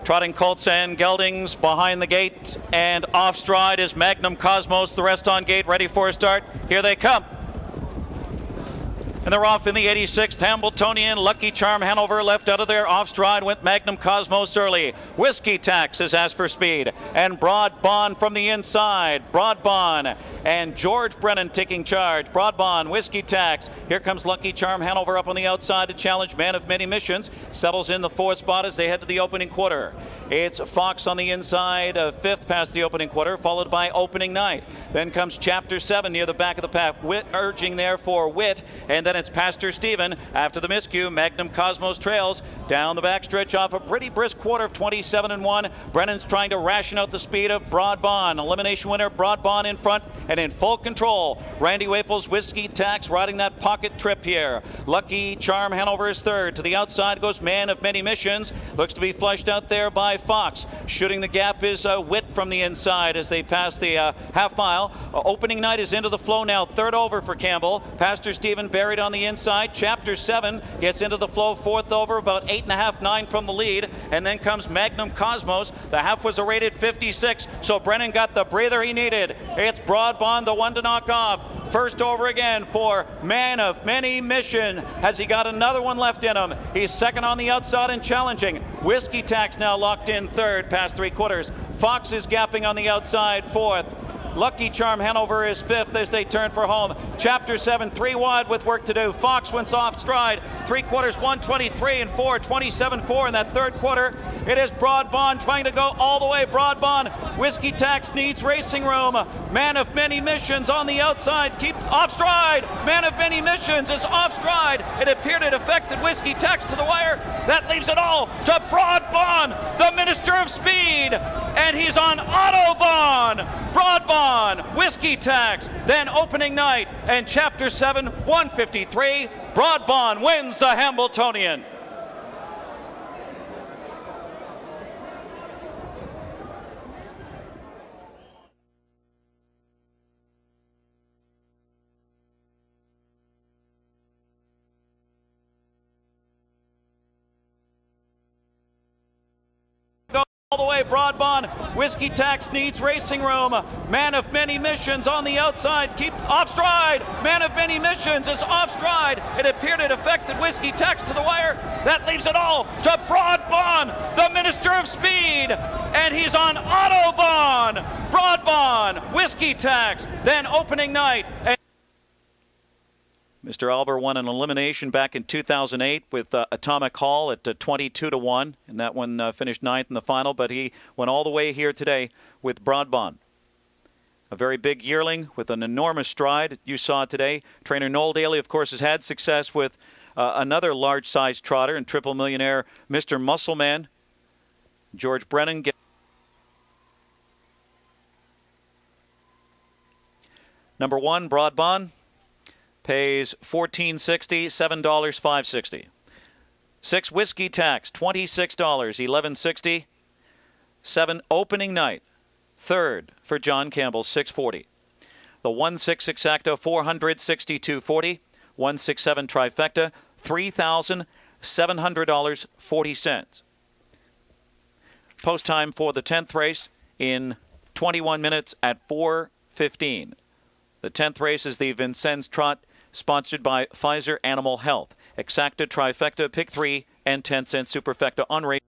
Trotting colts and geldings behind the gate, and off stride is Magnum Cosmos. The rest on gate, ready for a start. Here they come. And they're off in the 86th. Hambletonian, Lucky Charm Hanover left out of there. Off stride went Magnum Cosmos early. Whiskey Tax has asked for speed. And Broad Bahn from the inside. Broad Bahn and George Brennan taking charge. Broad Bahn, Whiskey Tax. Here comes Lucky Charm Hanover up on the outside to challenge Man of Many Missions. Settles in the fourth spot as they head to the opening quarter. It's Fox on the inside, fifth past the opening quarter, followed by Opening Night. Then comes Chapter 7 near the back of the pack. Wit urging there for Wit, and then it's Pastor Stephen. After the miscue, Magnum Cosmos trails down the backstretch off a pretty brisk quarter of 27-1. Brennan's trying to ration out the speed of Broad Bahn. Elimination winner, Broad Bahn in front and in full control. Randy Waples, Whiskey Tax riding that pocket trip here. Lucky Charm Hanover is third. To the outside goes Man of Many Missions. Looks to be flushed out there by Fox. Shooting the gap is Wit from the inside as they pass the half mile. Opening Night is into the flow now. Third over for Campbell. Pastor Stephen buried on the inside. Chapter 7 gets into the flow. Fourth over, about 8.5, 9 from the lead. And then comes Magnum Cosmos. The half was a rated 56, so Brennan got the breather he needed. It's Broad Bahn, the one to knock off. First over again for Man of Many Mission. Has he got another one left in him? He's second on the outside and challenging. Whiskey Tax now locked in third past three quarters. Fox is gapping on the outside fourth. Lucky Charm Hanover is fifth as they turn for home. Chapter 7, 3 wide with work to do. Fox went off stride. Three quarters, 123 and 4, 27-4 in that third quarter. It is Broad Bahn trying to go all the way. Broad Bahn. Whiskey Tax needs racing room. Man of Many Missions on the outside. Keep off stride. Man of Many Missions is off stride. It appeared it affected Whiskey Tax to the wire. That leaves it all to Broad Bahn, the Minister of Speed. And he's on Autobahn. Broad Bahn, Whiskey Tax, then Opening Night, and Chapter 7, 153. Broad Bahn wins the Hambletonian. All the way, Broad Bahn. Whiskey Tax needs racing room. Man of Many Missions on the outside. Keep off stride. Man of Many Missions is off stride. It appeared it affected Whiskey Tax to the wire. That leaves it all to Broad Bahn, the Minister of Speed. And he's on Autobahn. Broad Bahn, Whiskey Tax, then Opening Night. Mr. Alber won an elimination back in 2008 with Atomic Hall at 22-1, and that one finished ninth in the final, but he went all the way here today with Broad Bahn. A very big yearling with an enormous stride. You saw it today. Trainer Noel Daley, of course, has had success with another large-sized trotter and triple millionaire, Mr. Muscleman. George Brennan. Number one, Broad Bahn. Pays $14.60, $7.560. 6 Whiskey Tax, $26, $11.60. 7 Opening Night, third for John Campbell, $6.40. The 1-6 Exacta, $462.40. 1-6-7 Trifecta, $3,700.40. Post time for the 10th race in 21 minutes at 4:15. The 10th race is the Vincennes Trot, sponsored by Pfizer Animal Health. Exacta, Trifecta, Pick 3, and 10-cent Superfecta on race.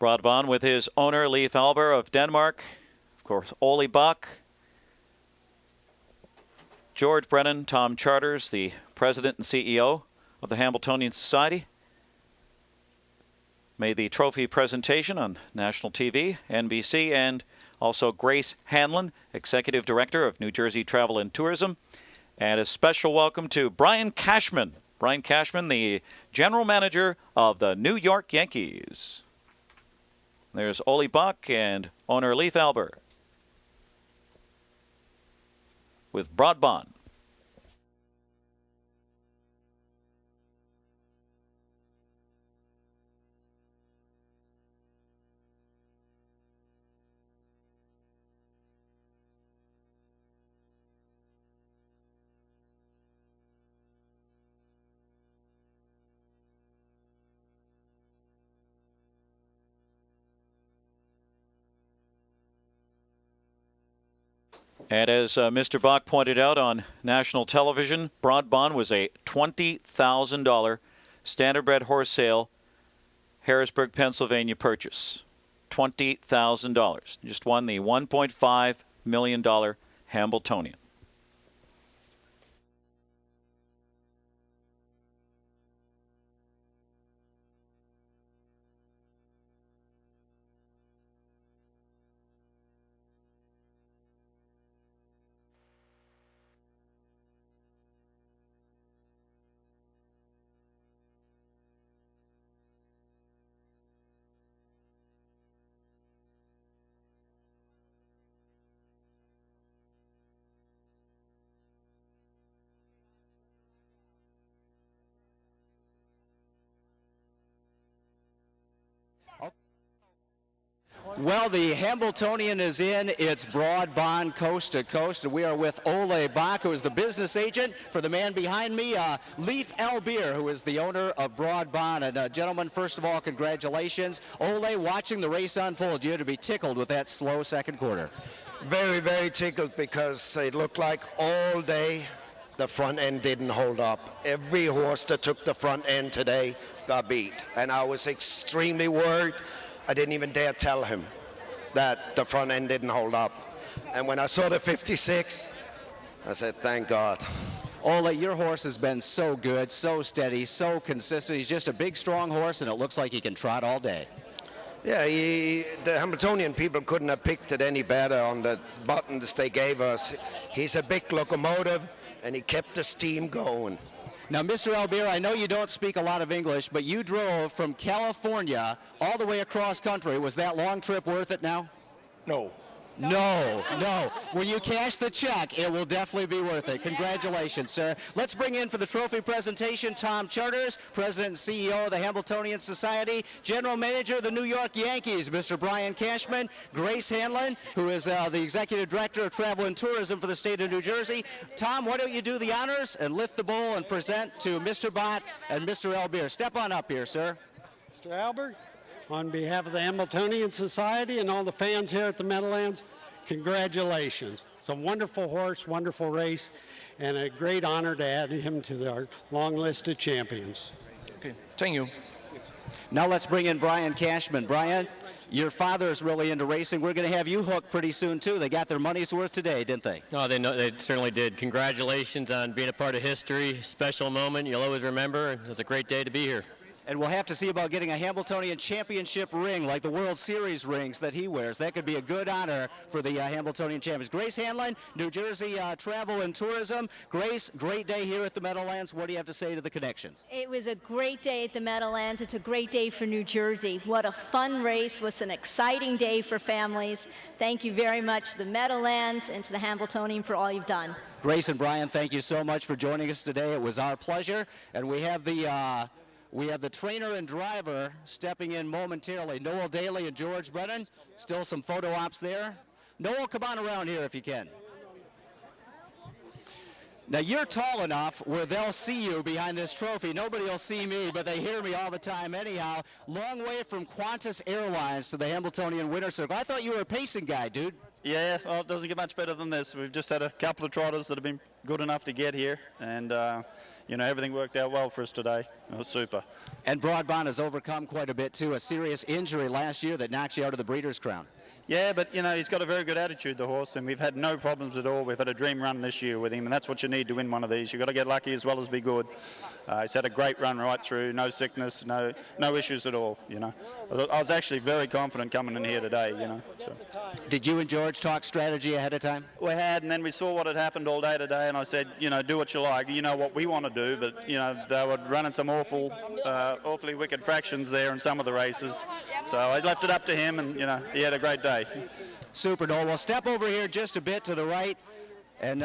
Broad Bahn with his owner, Leif Alber of Denmark. Of course, Ole Bach. George Brennan, Tom Charters, the president and CEO of the Hambletonian Society, made the trophy presentation on national TV, NBC, and also Grace Hanlon, executive director of New Jersey Travel and Tourism. And a special welcome to Brian Cashman. Brian Cashman, the general manager of the New York Yankees. There's Ole Bach and owner Leif Alber with Broad Bahn. And as Mr. Bach pointed out on national television, Broad Bahn was a $20,000 standardbred horse sale, Harrisburg, Pennsylvania purchase. $20,000. Just won the $1.5 million Hambletonian. Well, the Hambletonian is in. It's Broad Bahn coast to coast. We are with Ole Bach, who is the business agent for the man behind me, Leif Alber, who is the owner of Broad Bahn. And gentlemen, first of all, congratulations. Ole, watching the race unfold, you had to be tickled with that slow second quarter. Very, very tickled because it looked like all day the front end didn't hold up. Every horse that took the front end today got beat. And I was extremely worried. I didn't even dare tell him that the front end didn't hold up. And when I saw the 56, I said, thank God. Ole, your horse has been so good, so steady, so consistent. He's just a big, strong horse, and it looks like he can trot all day. Yeah, the Hambletonian people couldn't have picked it any better on the buttons they gave us. He's a big locomotive, and he kept the steam going. Now, Mr. Alber, I know you don't speak a lot of English, but you drove from California all the way across country. Was that long trip worth it now? No. No. When you cash the check, it will definitely be worth it. Congratulations, sir. Let's bring in for the trophy presentation Tom Charters, President and CEO of the Hambletonian Society, General Manager of the New York Yankees, Mr. Brian Cashman, Grace Hanlon, who is the Executive Director of Travel and Tourism for the state of New Jersey. Tom, why don't you do the honors and lift the bowl and present to Mr. Bach and Mr. Alber. Step on up here, sir. Mr. Albert, on behalf of the Hambletonian Society and all the fans here at the Meadowlands, congratulations. It's a wonderful horse, wonderful race, and a great honor to add him to our long list of champions. Okay, thank you. Now let's bring in Brian Cashman. Brian, your father is really into racing. We're going to have you hooked pretty soon, too. They got their money's worth today, didn't they? Oh, they certainly did. Congratulations on being a part of history. Special moment you'll always remember. It was a great day to be here. And we'll have to see about getting a Hambletonian championship ring like the World Series rings that he wears. That could be a good honor for the Hambletonian champions. Grace Hanlon, New Jersey Travel and Tourism. Grace, great day here at the Meadowlands. What do you have to say to the connections? It was a great day at the Meadowlands. It's a great day for New Jersey. What a fun race. What's an exciting day for families. Thank you very much to the Meadowlands and to the Hambletonian for all you've done. Grace and Brian, thank you so much for joining us today. It was our pleasure. And we have the trainer and driver stepping in momentarily. Noel Daley and George Brennan. Still some photo ops there. Noel, come on around here if you can. Now, you're tall enough where they'll see you behind this trophy. Nobody will see me, but they hear me all the time anyhow. Long way from Qantas Airlines to the Hambletonian Winter Circle. I thought you were a pacing guy, dude. Yeah, well, it doesn't get much better than this. We've just had a couple of trotters that have been good enough to get here, and you know, everything worked out well for us today. It was super. And Bahn has overcome quite a bit too, a serious injury last year that knocked you out of the Breeders' Crown. Yeah, but, you know, he's got a very good attitude, the horse, and we've had no problems at all. We've had a dream run this year with him, and that's what you need to win one of these. You've got to get lucky as well as be good. He's had a great run right through, no sickness, no issues at all, you know. I was actually very confident coming in here today, you know. So. Did you and George talk strategy ahead of time? We had, and then we saw what had happened all day today, and I said, you know, do what you like. You know what we want to do, but, you know, they were running some awfully wicked fractions there in some of the races. So I left it up to him, and, you know, he had a great day. Super, Noel. We'll step over here just a bit to the right. And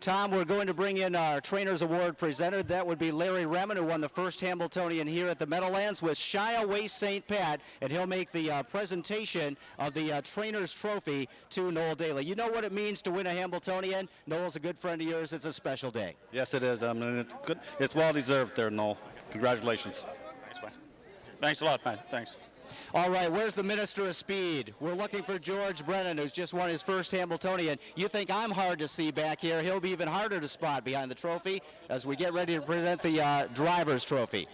Tom, we're going to bring in our Trainers Award presenter. That would be Larry Remen, who won the first Hambletonian here at the Meadowlands with Shy Away St. Pat, and he'll make the presentation of the Trainers Trophy to Noel Daley. You know what it means to win a Hambletonian? Noel's a good friend of yours. It's a special day. Yes, it is. I mean, it's good. It's well deserved there, Noel. Congratulations. Thanks, man. Thanks a lot, man. Thanks. All right, where's the Minister of Speed? We're looking for George Brennan, who's just won his first Hambletonian. You think I'm hard to see back here? He'll be even harder to spot behind the trophy as we get ready to present the Driver's Trophy.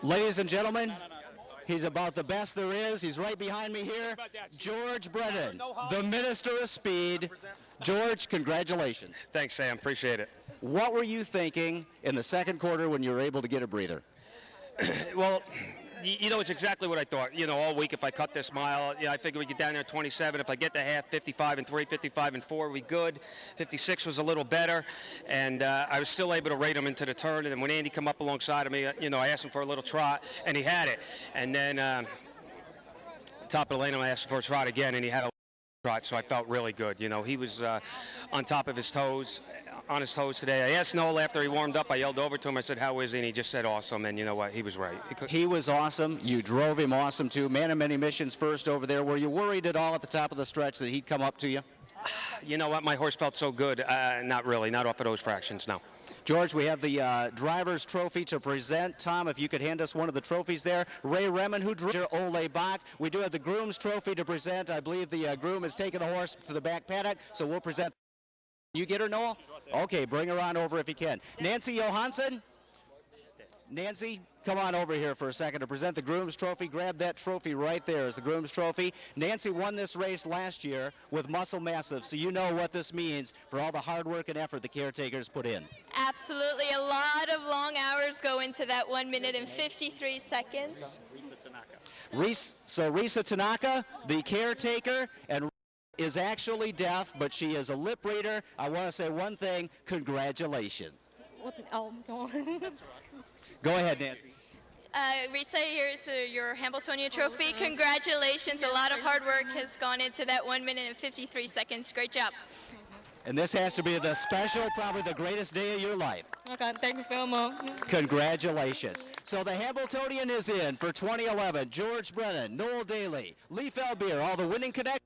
Ladies and gentlemen, he's about the best there is. He's right behind me here. George Brennan, the Minister of Speed. George, congratulations. Thanks, Sam. Appreciate it. What were you thinking in the second quarter when you were able to get a breather? Well, you know, it's exactly what I thought. You know, all week if I cut this mile, I figured we'd get down there at 27. If I get to half, 55 and 3, 55 and 4, we good. 56 was a little better, and I was still able to rate him into the turn. And then when Andy come up alongside of me, you know, I asked him for a little trot, and he had it. And then top of the lane, I asked him for a trot again, and he had a trot, so I felt really good. You know, he was on top of his toes. On his toes today. I asked Noel after he warmed up. I yelled over to him. I said, "How is he?" And he just said, "Awesome." And you know what? He was right. He was awesome. You drove him awesome too. Man of many missions first over there. Were you worried at all at the top of the stretch that he'd come up to you? You know what? My horse felt so good. Not really. Not off of those fractions. No. George, we have the driver's trophy to present. Tom, if you could hand us one of the trophies there. Ray Remen, who drew Ole Bach. We do have the groom's trophy to present. I believe the groom has taken the horse to the back paddock, so we'll present. You get her, Noel? Okay, bring her on over if you can. Nancy Johansson? Nancy, come on over here for a second to present the groom's trophy. Grab that trophy right there as the groom's trophy. Nancy won this race last year with Muscle Massive, so you know what this means for all the hard work and effort the caretakers put in. Absolutely. A lot of long hours go into that 1 minute and 53 seconds. Risa Tanaka, the caretaker, and is actually deaf, but she is a lip reader. I want to say one thing, congratulations. Oh, no. Go ahead, Nancy. Risa, here's your Hambletonian trophy. Congratulations. A lot of hard work has gone into that 1 minute and 53 seconds. Great job. And this has to be the special, probably the greatest day of your life. Okay, thank you very much. Congratulations. So the Hambletonian is in for 2011. George Brennan, Noel Daley, Leif Alber, all the winning connections.